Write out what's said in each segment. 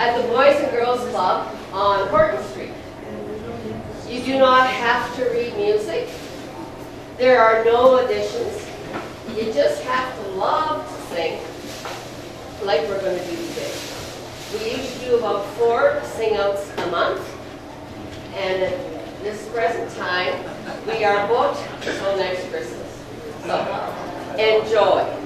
at the Boys and Girls Club on Horton Street. You do not have to read music. There are no auditions. You just have to love to sing, like we're going to do today. We usually do about 4 sing-outs a month, and at this present time, we are booked until next Christmas. So, enjoy.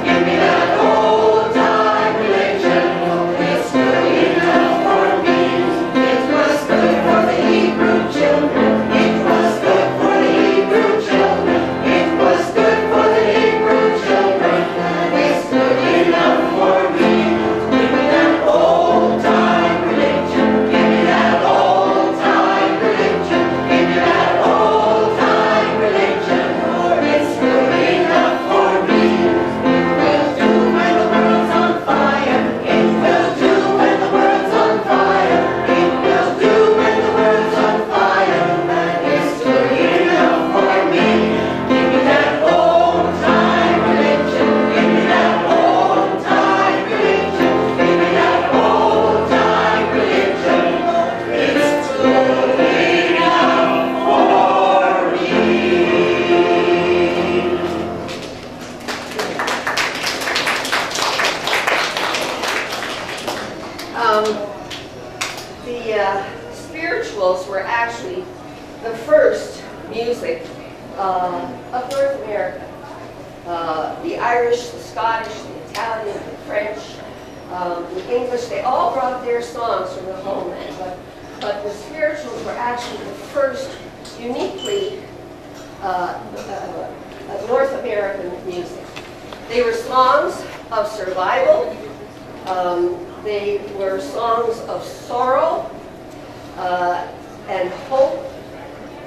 Give me that old time religion. The spirituals were actually the first music of North America. The Irish, the Scottish, the Italian, the French, the English, they all brought their songs from the homeland, but the spirituals were actually the first uniquely North American music. They were songs of survival. They were songs of sorrow and hope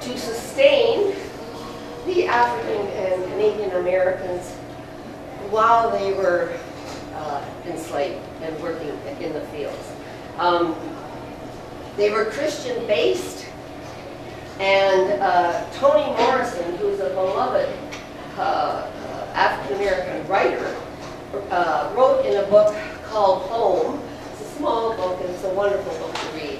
to sustain the African and Canadian Americans while they were enslaved and working in the fields. They were Christian-based, and Toni Morrison, who's a beloved African-American writer, wrote in a book called Home. It's a small book, and it's a wonderful book to read.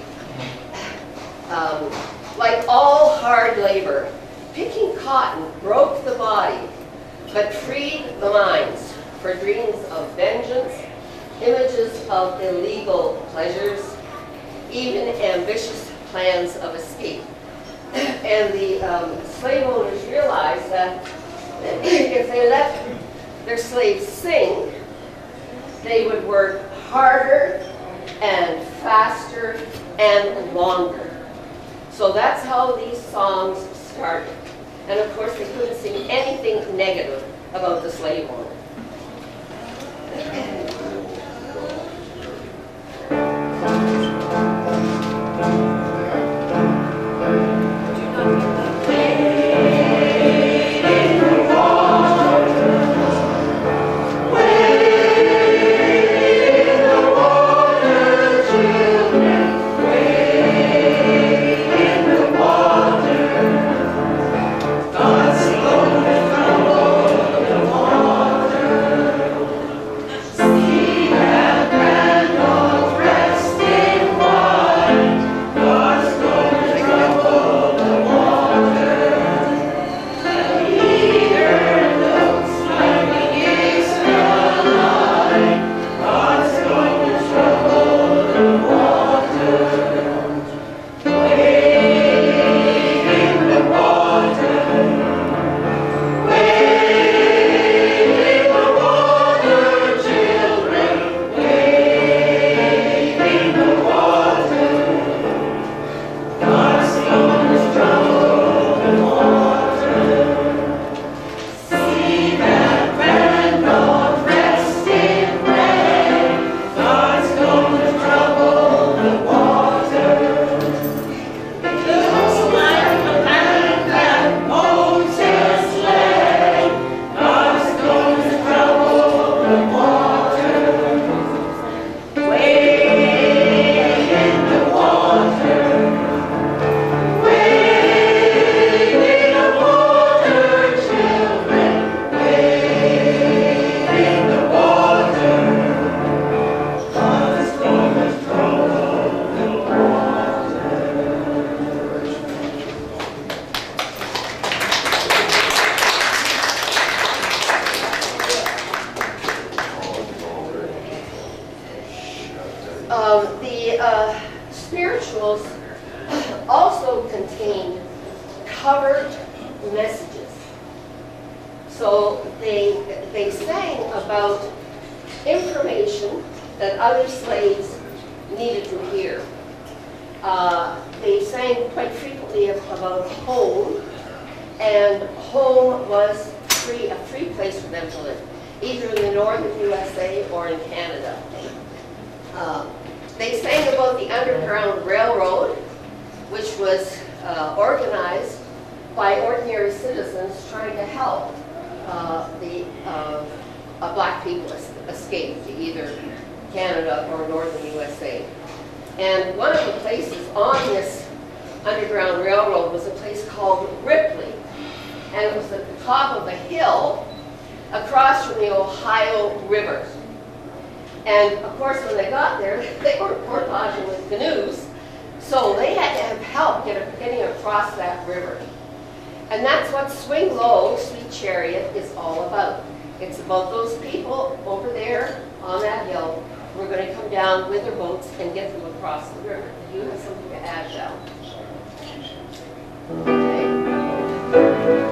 Like all hard labor, picking cotton broke the body, but freed the minds for dreams of vengeance, images of illegal pleasures, even ambitious plans of escape. And the slave owners realized that if they let their slaves sing, they would work harder and faster and longer. So that's how these songs started. And of course, they couldn't sing anything negative about the slave owner. The spirituals also contain covered messages. So they sang about information that other slaves needed to hear. They sang quite frequently about home, and home was a free place for them to live, either in the northern USA or in Canada. They sang about the Underground Railroad, which was organized by ordinary citizens trying to help black people escape to either Canada or northern USA. And one of the places on this Underground Railroad was a place called Ripley. And it was at the top of a hill across from the Ohio River. And of course, when they got there, they were portaging with canoes. So they had to have help getting across that river. And that's what Swing Low, Sweet Chariot is all about. It's about those people over there on that hill we're going to come down with our boats and get them across the river. Do you have something to add, Val? Okay.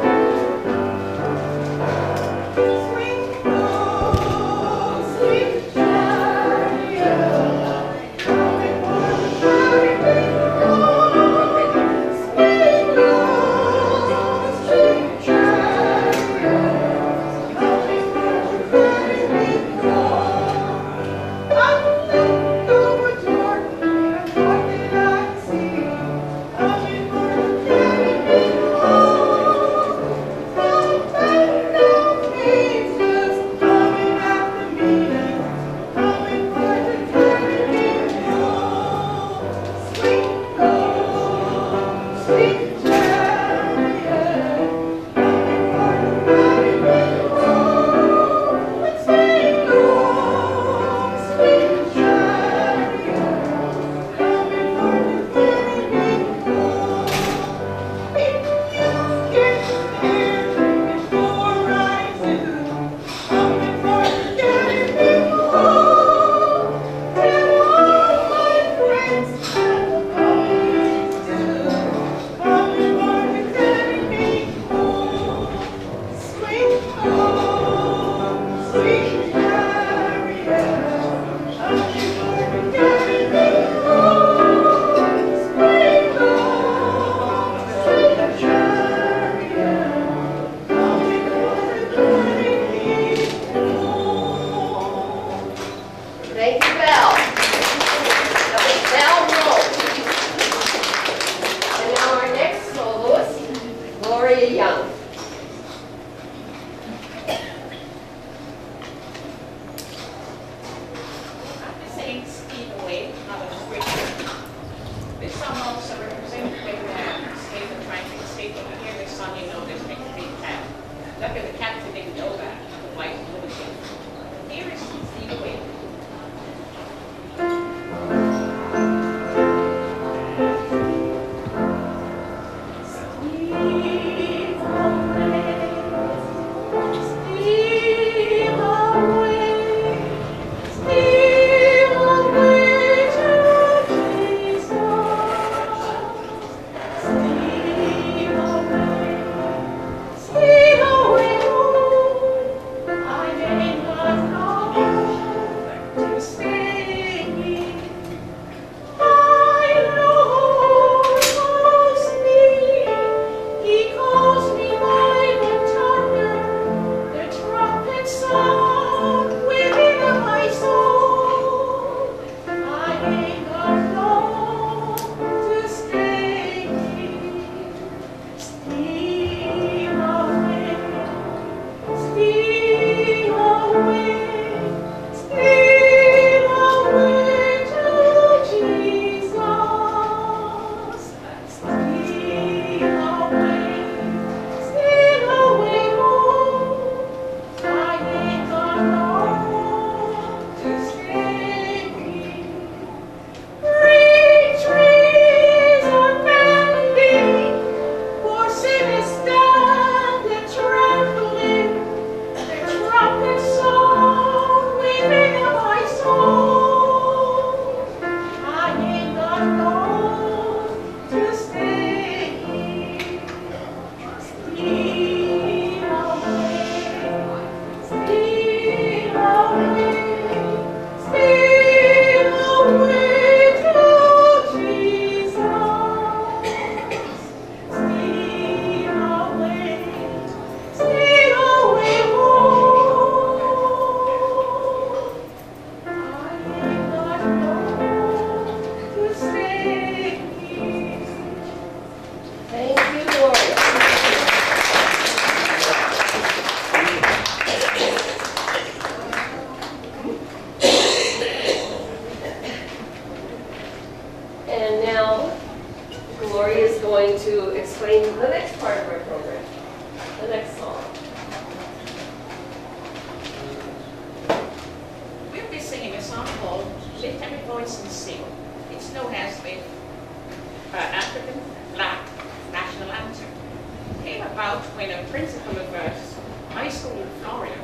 high school in Florida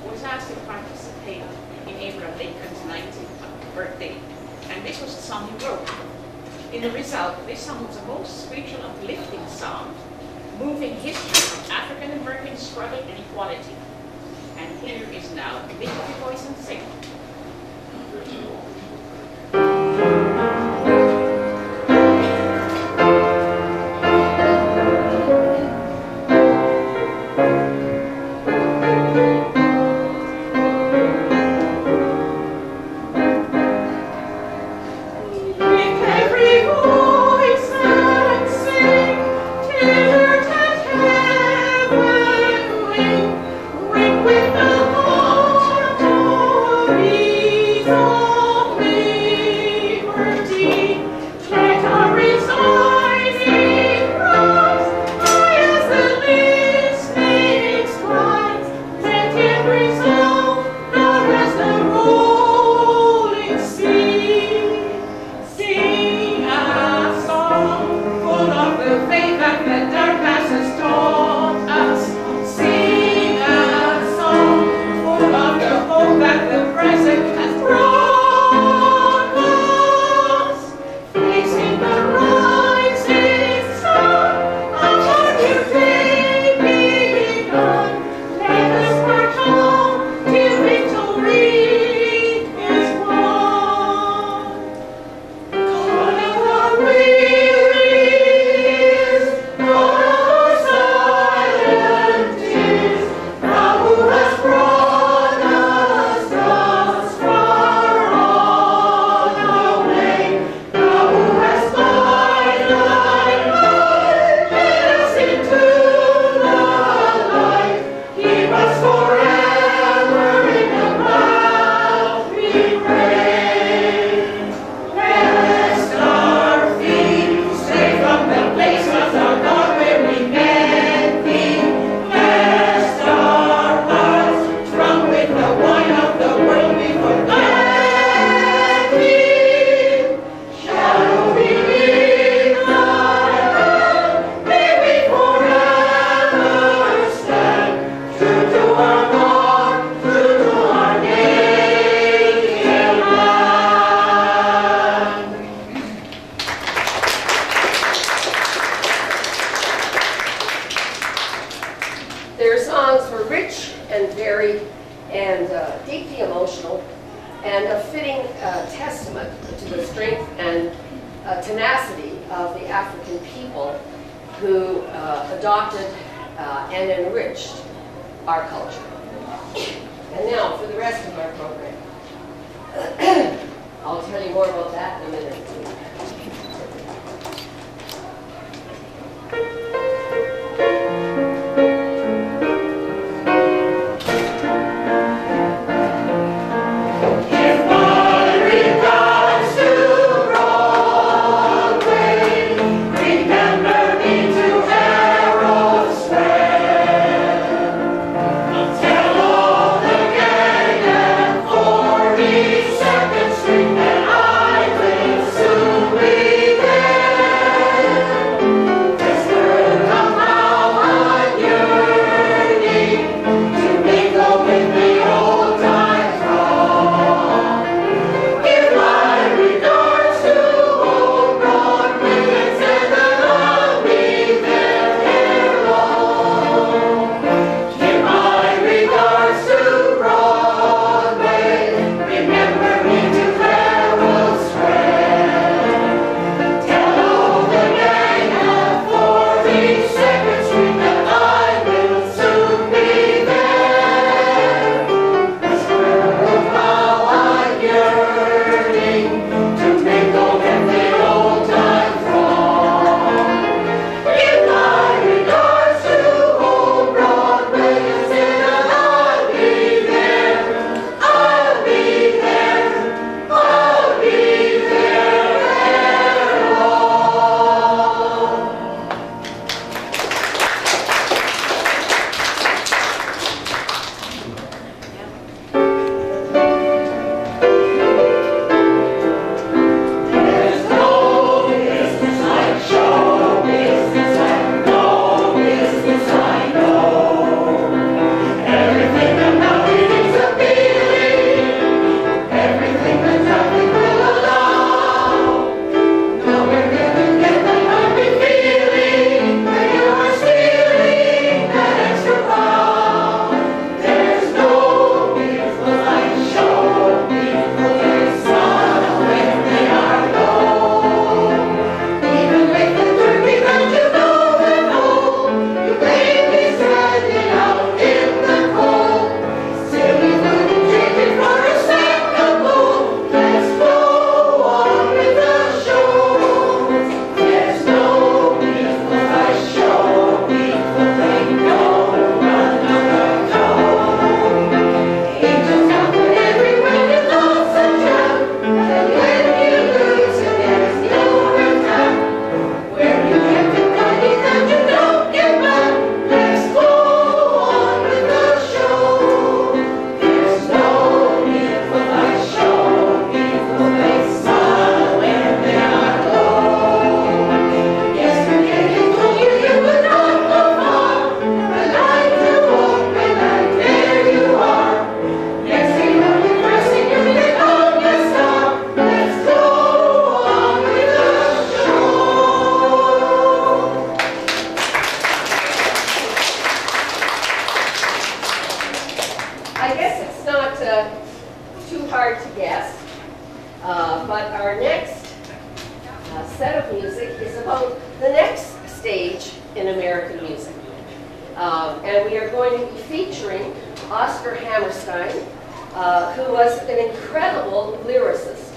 was asked to participate in Abraham Lincoln's 19 birthday. And this was the song he wrote. In the result, this song was the most spiritual, uplifting song, moving history of African American struggle and equality. And here is now Lift Your Voice and Sing. Their songs were rich and varied and deeply emotional, and a fitting testament to the strength and tenacity of the African people who adopted and enriched our culture. And now for the rest of our program. I'll tell you more about that in a minute or two. But our next set of music is about the next stage in American music. And we are going to be featuring Oscar Hammerstein, who was an incredible lyricist.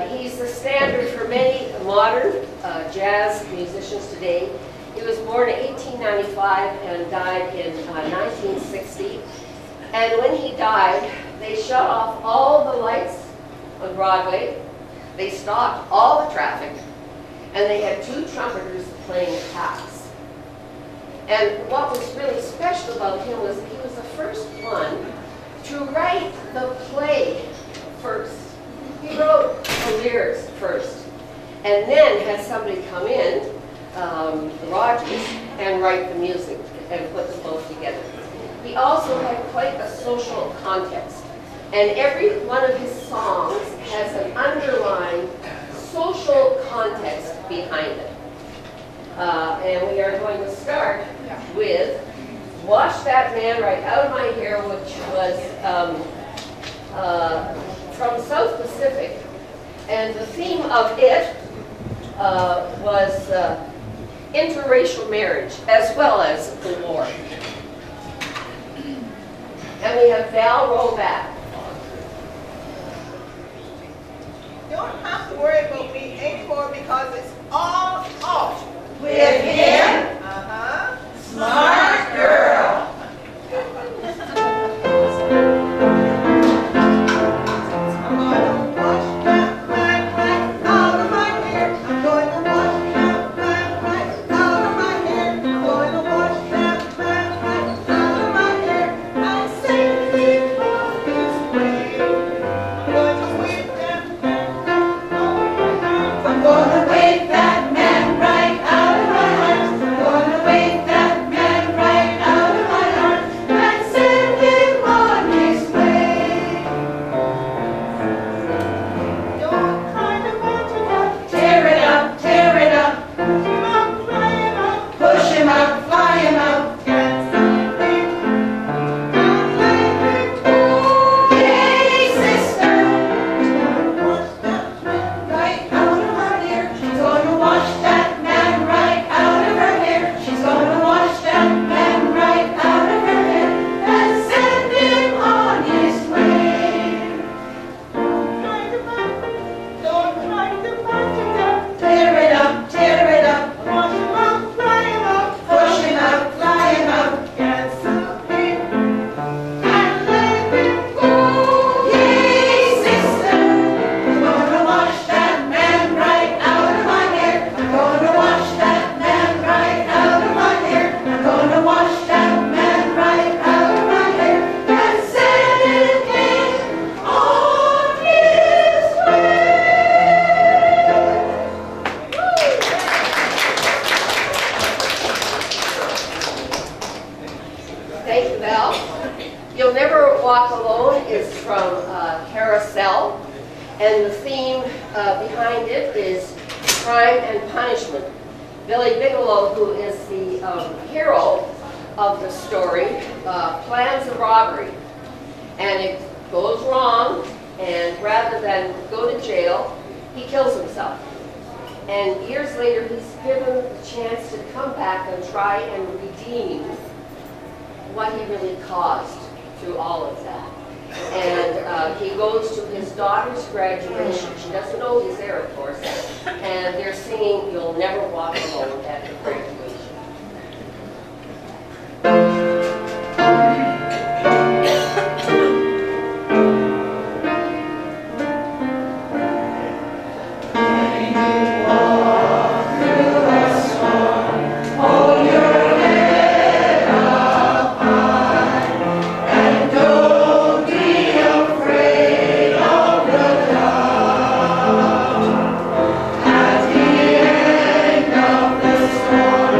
He's the standard for many modern jazz musicians today. He was born in 1895 and died in 1960. And when he died, they shut off all the lights on Broadway. They stopped all the traffic. And they had 2 trumpeters playing taps. And what was really special about him was that he was the first one to write the play first. He wrote the lyrics first, and then had somebody come in, Rogers, and write the music and put them both together. He also had quite a social context, and every one of his songs has an underlying social context behind it. And we are going to start with Wash That Man Right Out of My Hair, which was from South Pacific. And the theme of it was interracial marriage, as well as the war. And we have Val Roback. Don't have to worry about me anymore because it's all off. With him? Smart girl. I'm going to wash that man right out of my hair. I'm going to wash that man right out of my hair. I'm going to wash that man right out of my hair. I'll save him on his way. I'm going to whip that man right over my hands. I'm gonna wave that man right out of my arms. I'm gonna wave that man right out of my arms and send him on his way. Don't try to match it up. Tear it up, tear it up, Not try it up. push him out, fly him out. Can't see him. And let him go. Yay, sister, Wash that man right out of her hair. She's gonna wash that man right out of her hair. She's gonna wash that man right out of her hair and send him on his way. Don't try to match it up. Tear it up, tear it up, Wash him out, fly him out. push him out, fly him out. Can't see him. And let him go. Yay, sister, I'm gonna wash that man right out of my hair. I'm gonna wash that man right out of my hair. I'm gonna wash that man right out of my hair and send him on his way. Thank you, Val. You'll Never Walk Alone is from Carousel, and the theme behind it is crime and punishment. Billy Bigelow, who is the hero of the story, plans a robbery, and it goes wrong, and rather than go to jail, he kills himself. And years later, he's given the chance to come back and try and redeem what he really caused through all of that. And he goes to his daughter's graduation. She doesn't know he's there, of course. And they're singing "You'll Never Walk Alone" at the graduation. At the end of the story.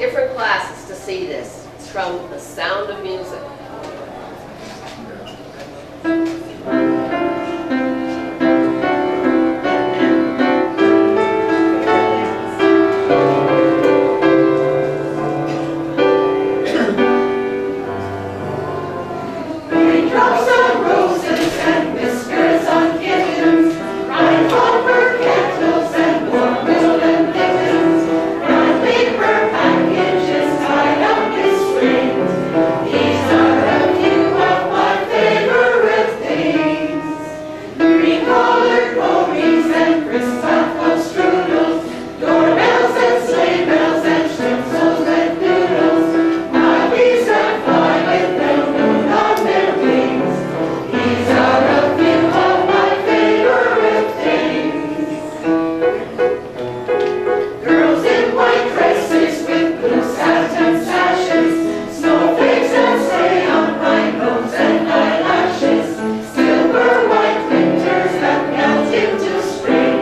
different classes to see this. It's from The Sound of Music. Drops of roses and whiskers on kittens, bright copper kettles and warm woolen mittens, brown paper packages tied up in strings. These are a few of my favorite things. Green-collared ponies and crisp apple strudels, doorbells and sleigh bells and schnitzels and doodles, puppies that fly with the moon on their wings. These are a few of my favorite things. Girls in white dresses with blue satin sashes, snowflakes that stay on my nose and eyelashes, silver white winters that melt into spring.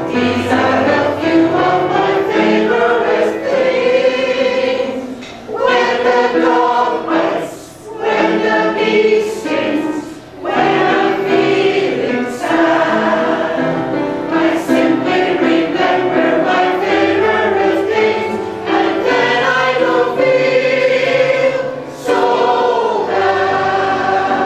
These are a few of my favorite things. When the dog bites, when the bee stings, when I'm feeling sad, I simply remember my favorite things, and then I don't feel so bad.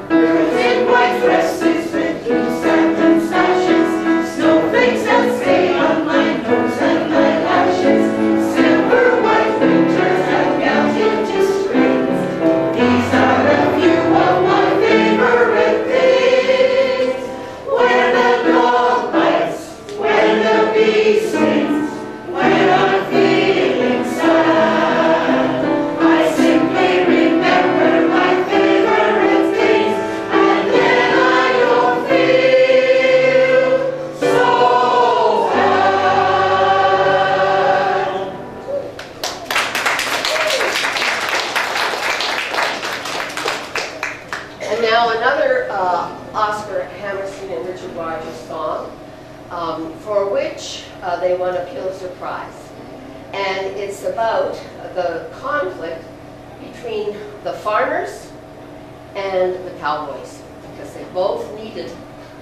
Girls in white dresses with blue satin sashes, snowflakes that stay on my nose and my lashes, silver white winters that melt into springs. These are a few of my favorite things. When the dog bites, when the bee stings, when I'm feeling sad, I simply remember my favorite things, and then I don't feel so bad. And now another Oscar Hammerstein and Richard Rogers song, for which they won a Pulitzer Prize. And it's about the conflict between the farmers and the cowboys, because they both needed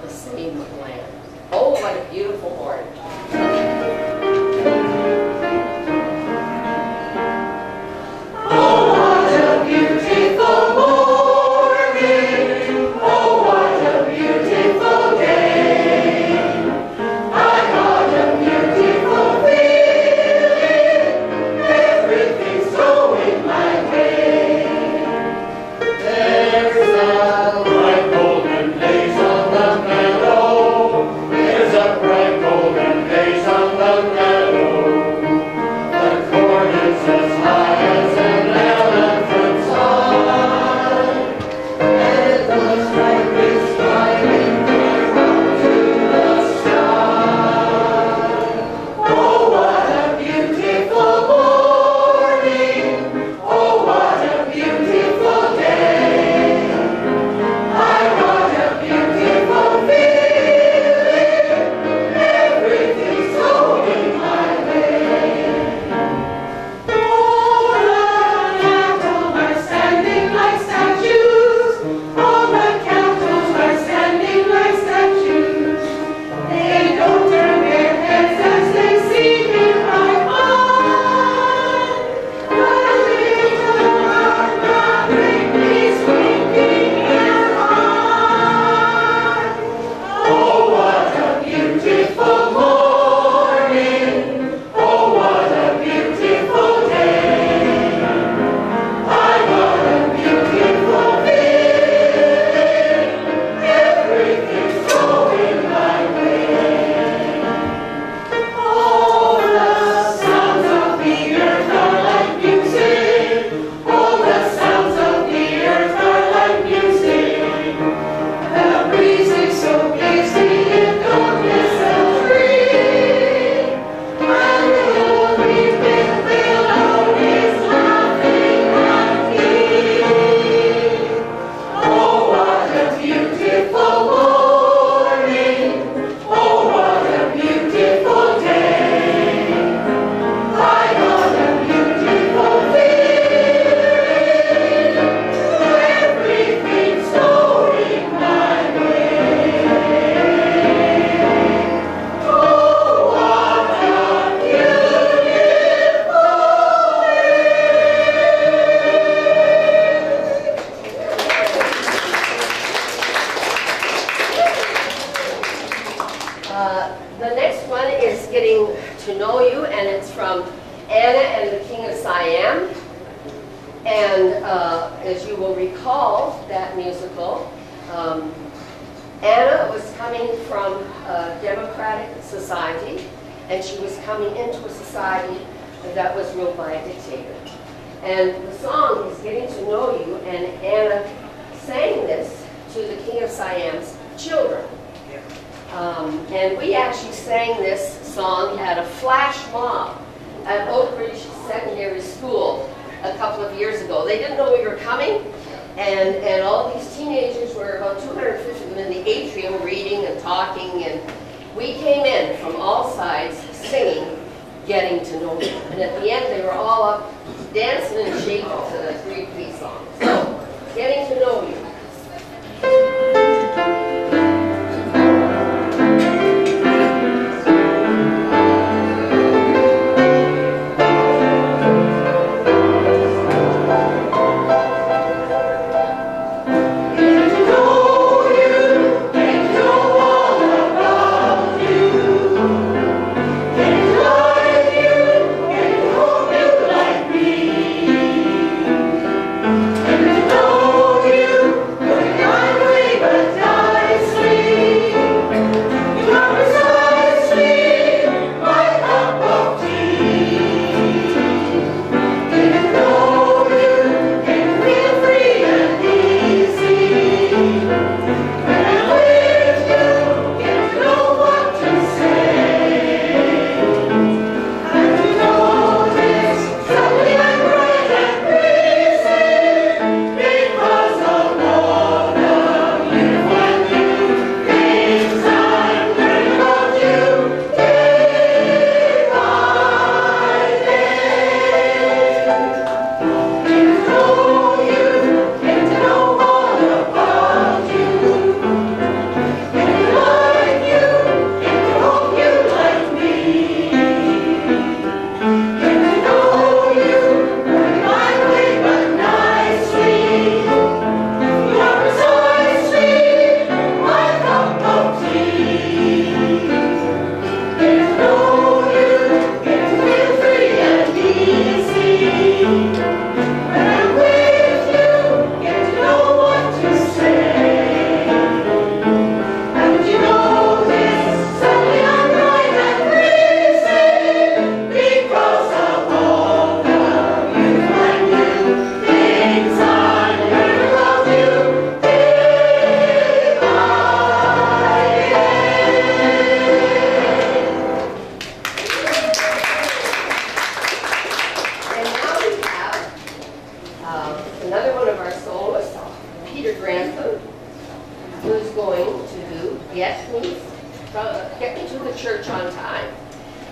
the same land. Oh, what a beautiful morning. Oh, what a beautiful morning. Oh, what a beautiful day. I got a beautiful feeling. Everything's going my way. There's a bright golden haze on the meadow. There's a bright golden haze on King of Siam. And as you will recall, that musical, Anna was coming from a democratic society, and she was coming into a society that was ruled by a dictator. And the song is Getting to Know You, and Anna sang this to the King of Siam's children. And we actually sang this song at a flash mob at Oak Ridge Secondary School a couple of years ago. They didn't know we were coming, and all these teenagers were, about 250 of them in the atrium, reading and talking, and we came in from all sides singing Getting to Know You. And at the end they were all up dancing and shaking to the 3-piece song. So, Getting to Know You.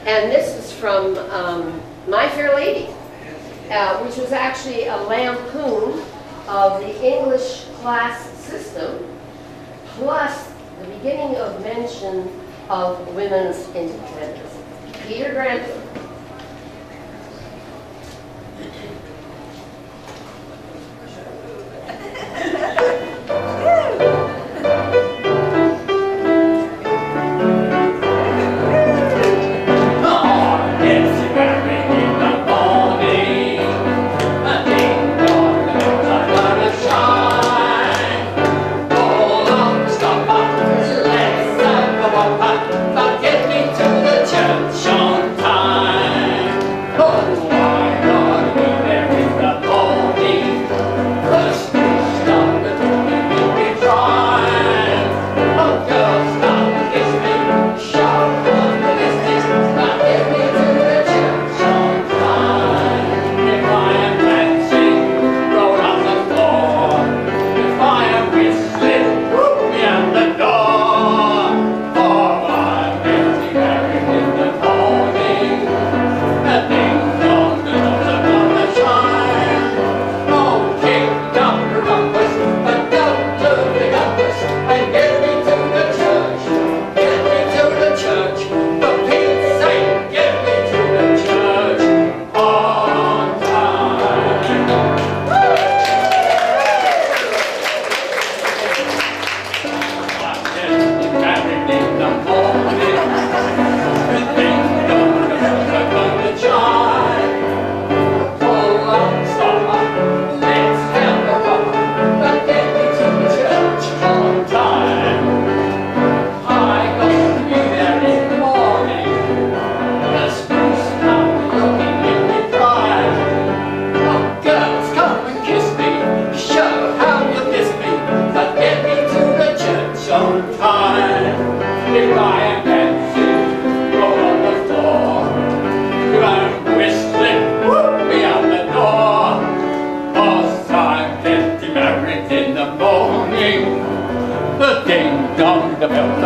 And this is from My Fair Lady, which was actually a lampoon of the English class system, plus the beginning of mention of women's independence. Peter Grantham. Church on time. Oh, why not be there?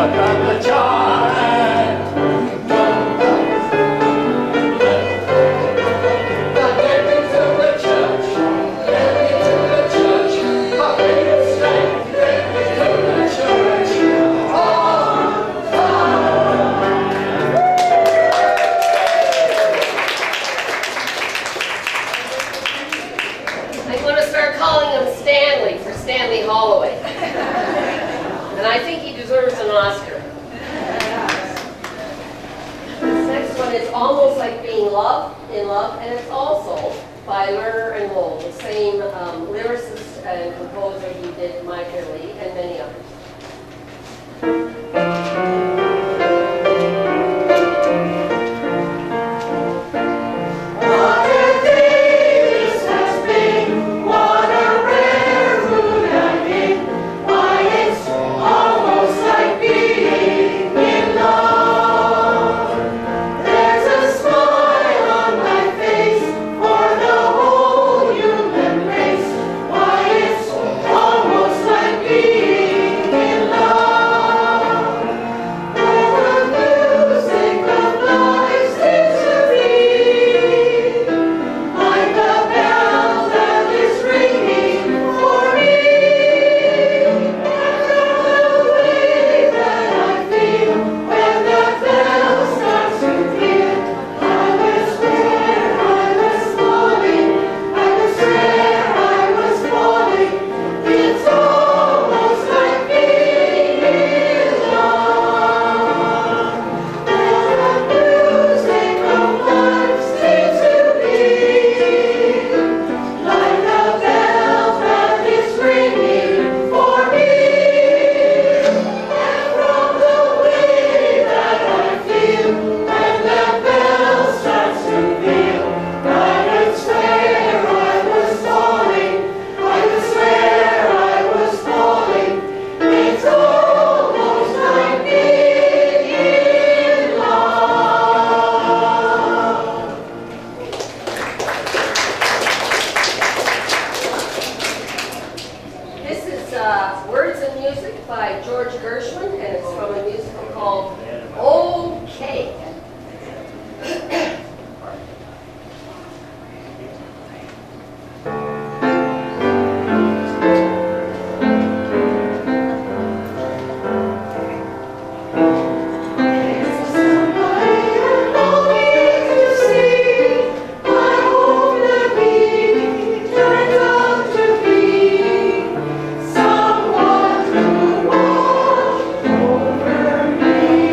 stuck on the chart. Now get me to the church, get me to the church. I made it straight, get me to the church. I'm going to start calling him Stanley for Stanley Holloway. And I think he deserves an Oscar. This next one is Almost Like Being in Love, and it's also by Lerner and Lowe, the same lyricist and composer who did My Fair Lady and many others. What a day this has been, what a rare mood I'm in. Why, it's almost like being in love. There's a smile on my face for the whole human race. Why, it's almost like being in love. Where the music of life seems to be like the bell that is ringing for me. And the way that I feel when the bell starts to peal, I was where I was falling, I was where I was falling. It's almost like being in love. Where the music of life seems to be like the bell that is ringing for me. And from the way that I feel when the bell starts to peal, I would swear I was falling, I would swear I was falling. It's almost like being in love. This is Words and Music by George Gershwin, and it's from a musical called Okay. Somebody I'm longing to see. I hope that he turns out to be someone to watch over me.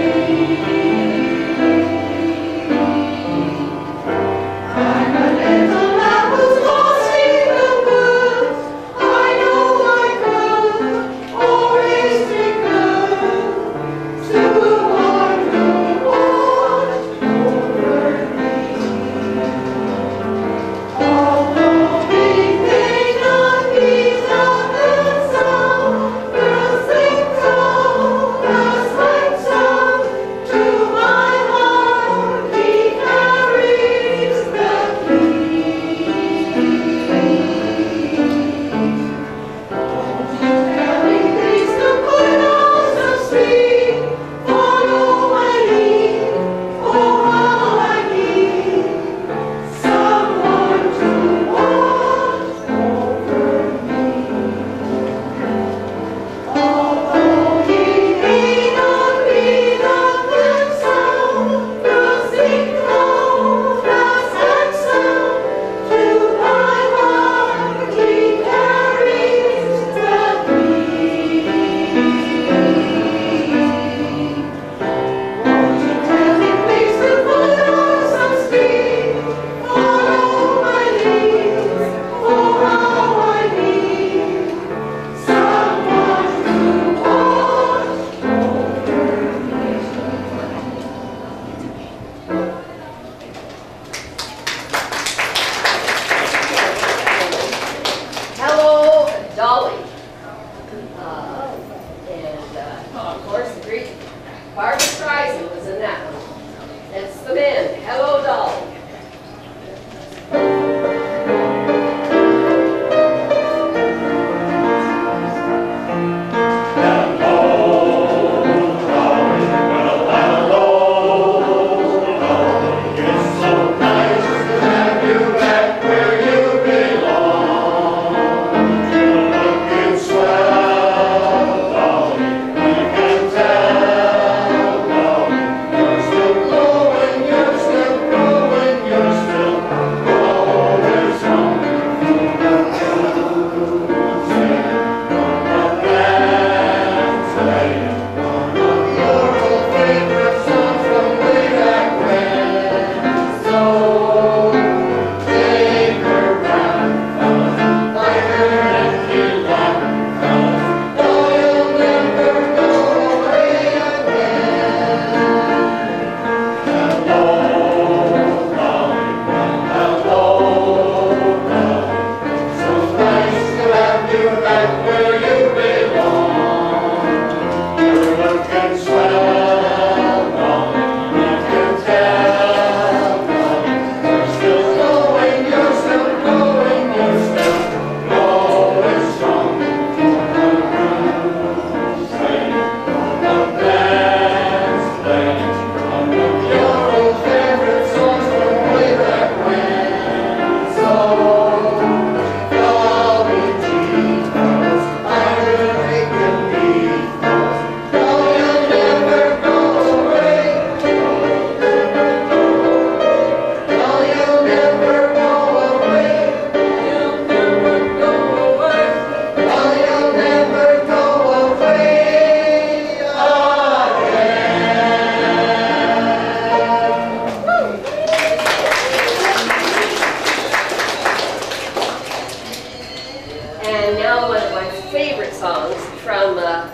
songs from a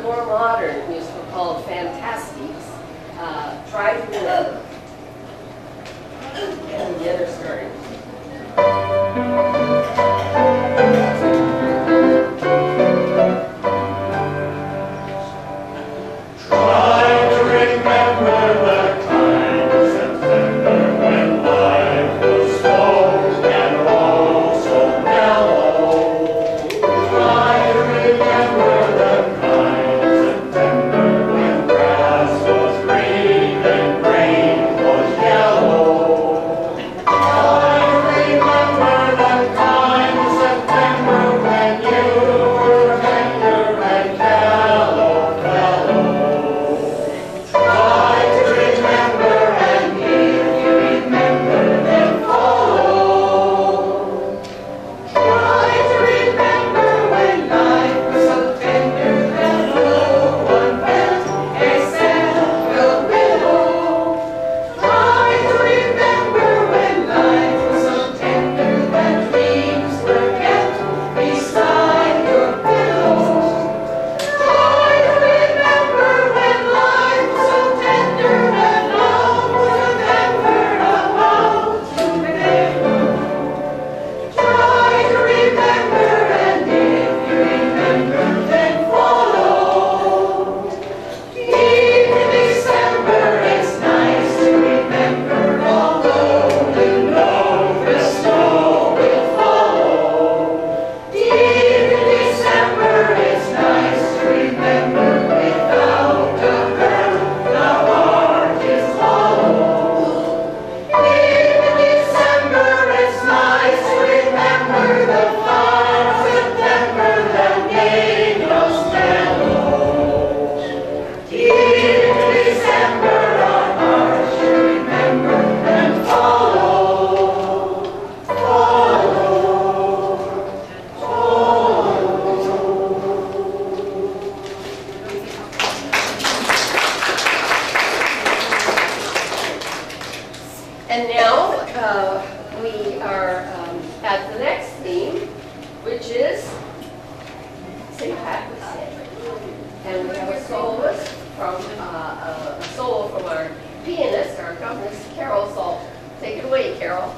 more modern musical called Fantastiques. Try to remember. And the other starting. Try to remember the kind of September when life was slow and all so mellow. Try to remember the kind of September when grass was green and grain was yellow. Try to remember the kind of September when you were tender and mellow fellow. Try to remember, and if you remember, then follow. Try to remember when life was so tender that no one felt except the willow. Try to remember when life was so tender that dreams were kept beside your pillow. Try to remember when life was so tender and love was never about to begin. Try to remember, and if you remember, then follow. Deep in December, it's nice to remember, although you know the snow will follow. Deep in December, it's nice to remember, without a hurt, the heart is hollow. Deep in December, it's nice to remember the fine September that made us mellow. Deep in December, our hearts should remember and follow, follow, follow. And now we are at the next theme, which is St. Patrick's Day. And we have a soloist from a solo from our pianist, our accompanist, Carol Salter. Take it away, Carol.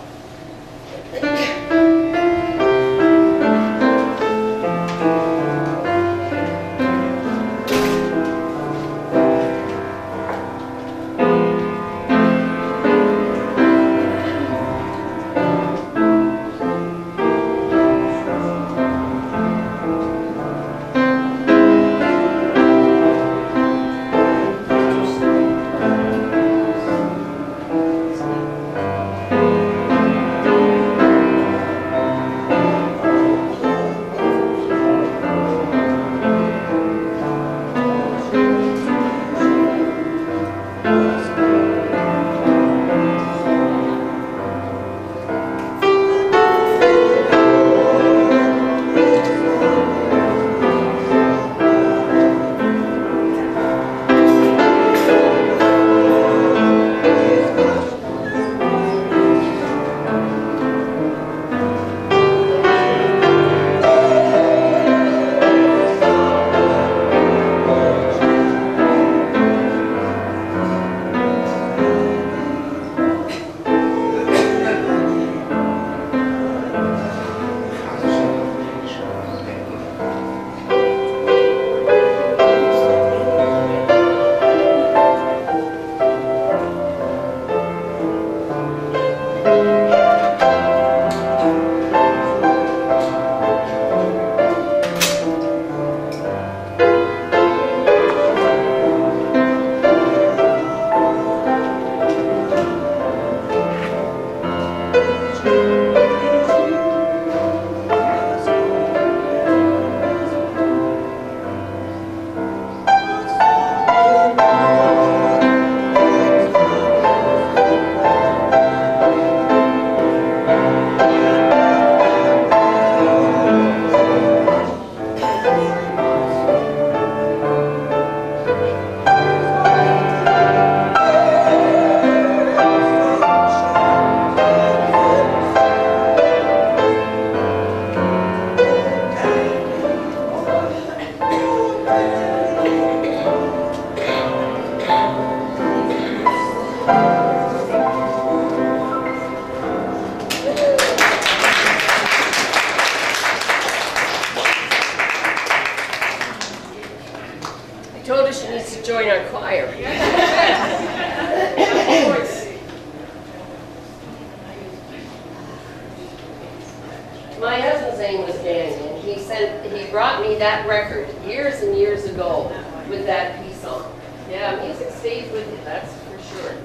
My husband's name was Danny, and he brought me that record years and years ago with that piece on. Yeah, music stays with you, that's for sure.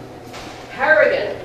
Harrigan.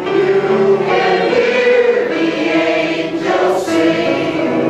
You can hear the angels sing.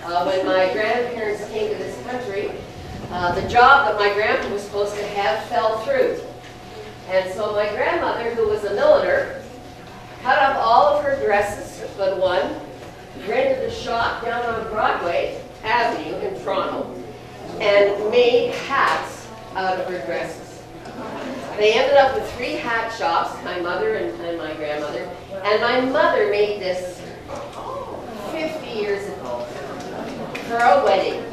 when my grandparents came to this country, the job that my grandpa was supposed to have fell through. And so my grandmother, who was a milliner, cut up all of her dresses but one, rented a shop down on Broadway Avenue in Toronto, and made hats out of her dresses. They ended up with 3 hat shops, my mother and my grandmother, and my mother made this 50 years ago for a wedding,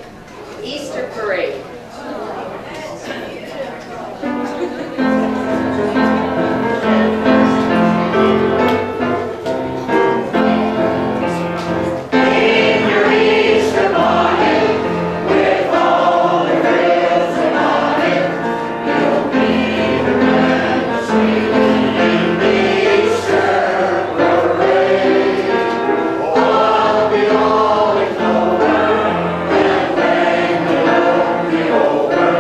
Easter parade. Over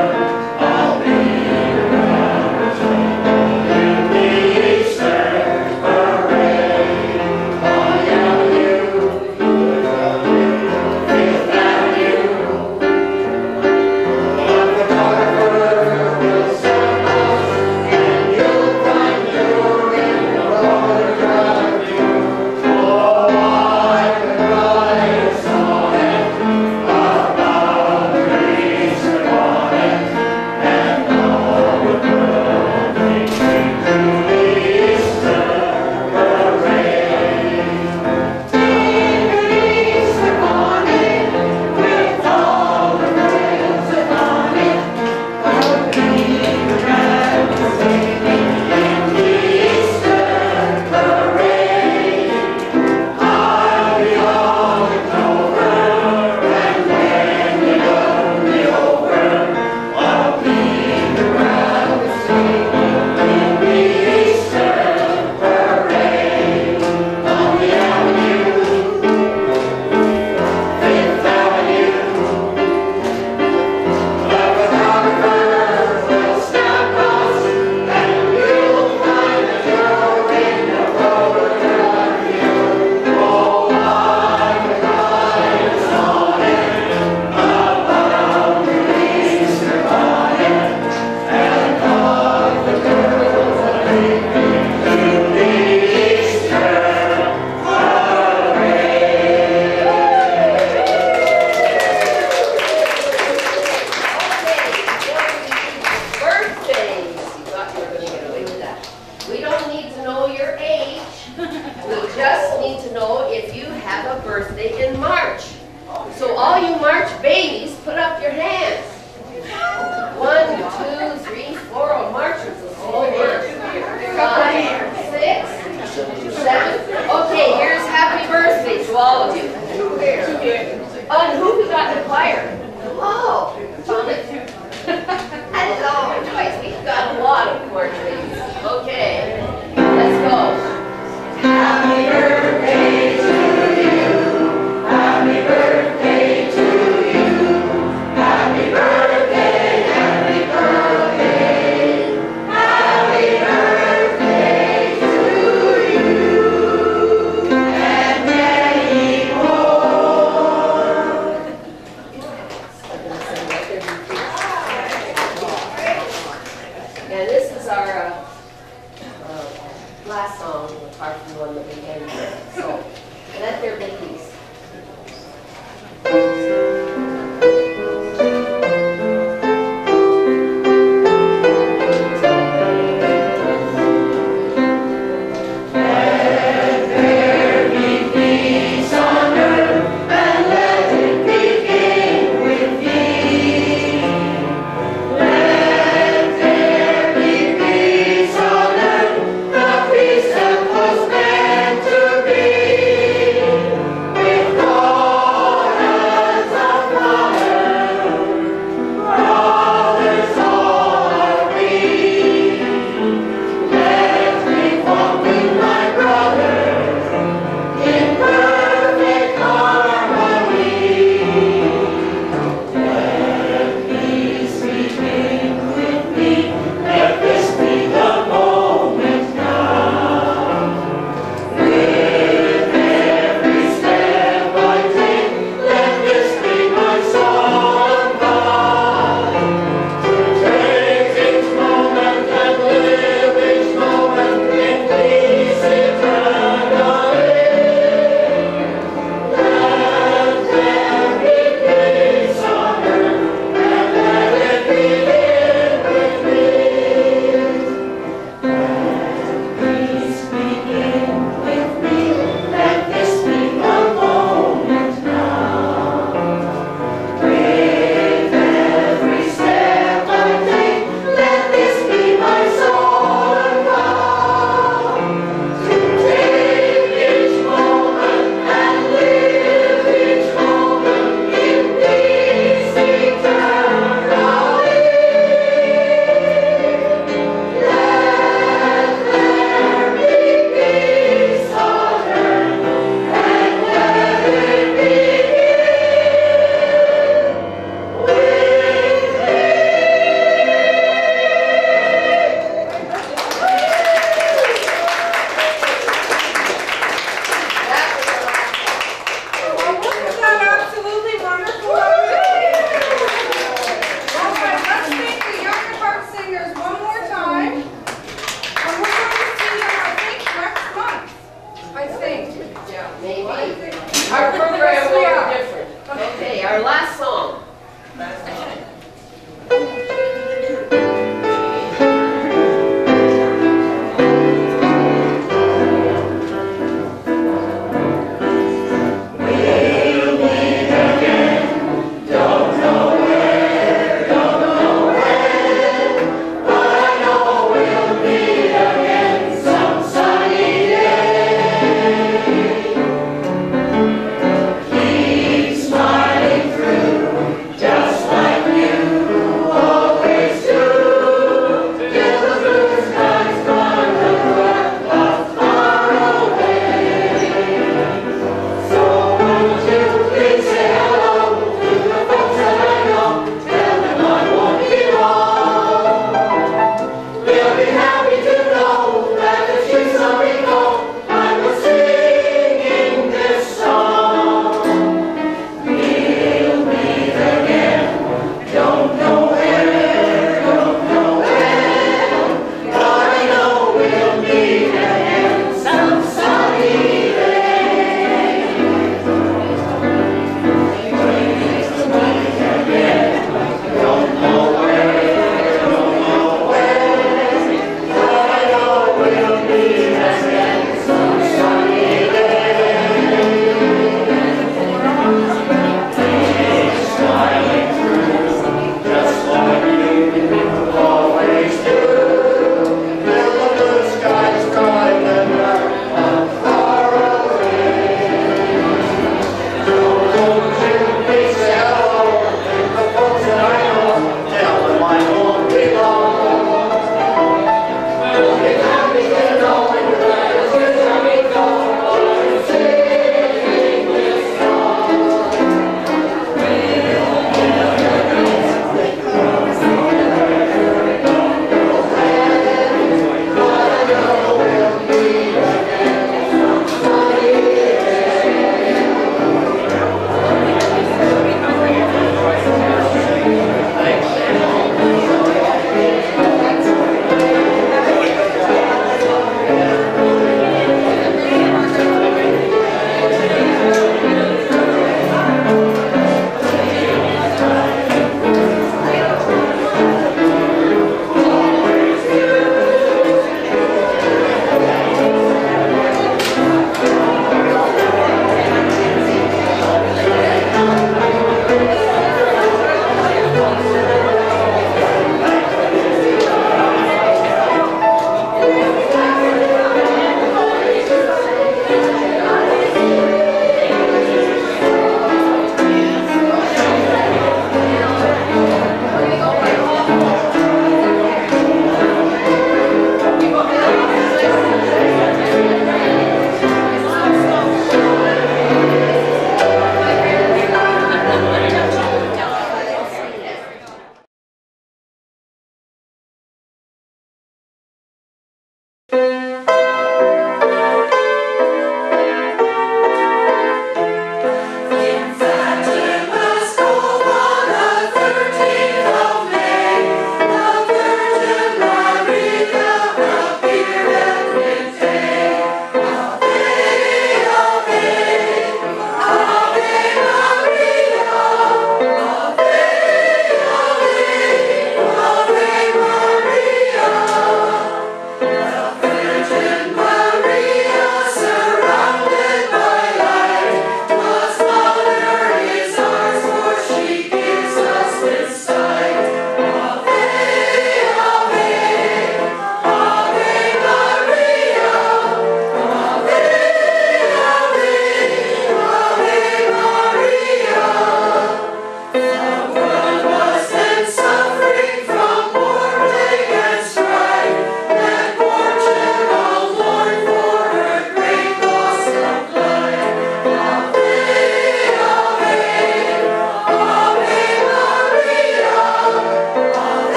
our last song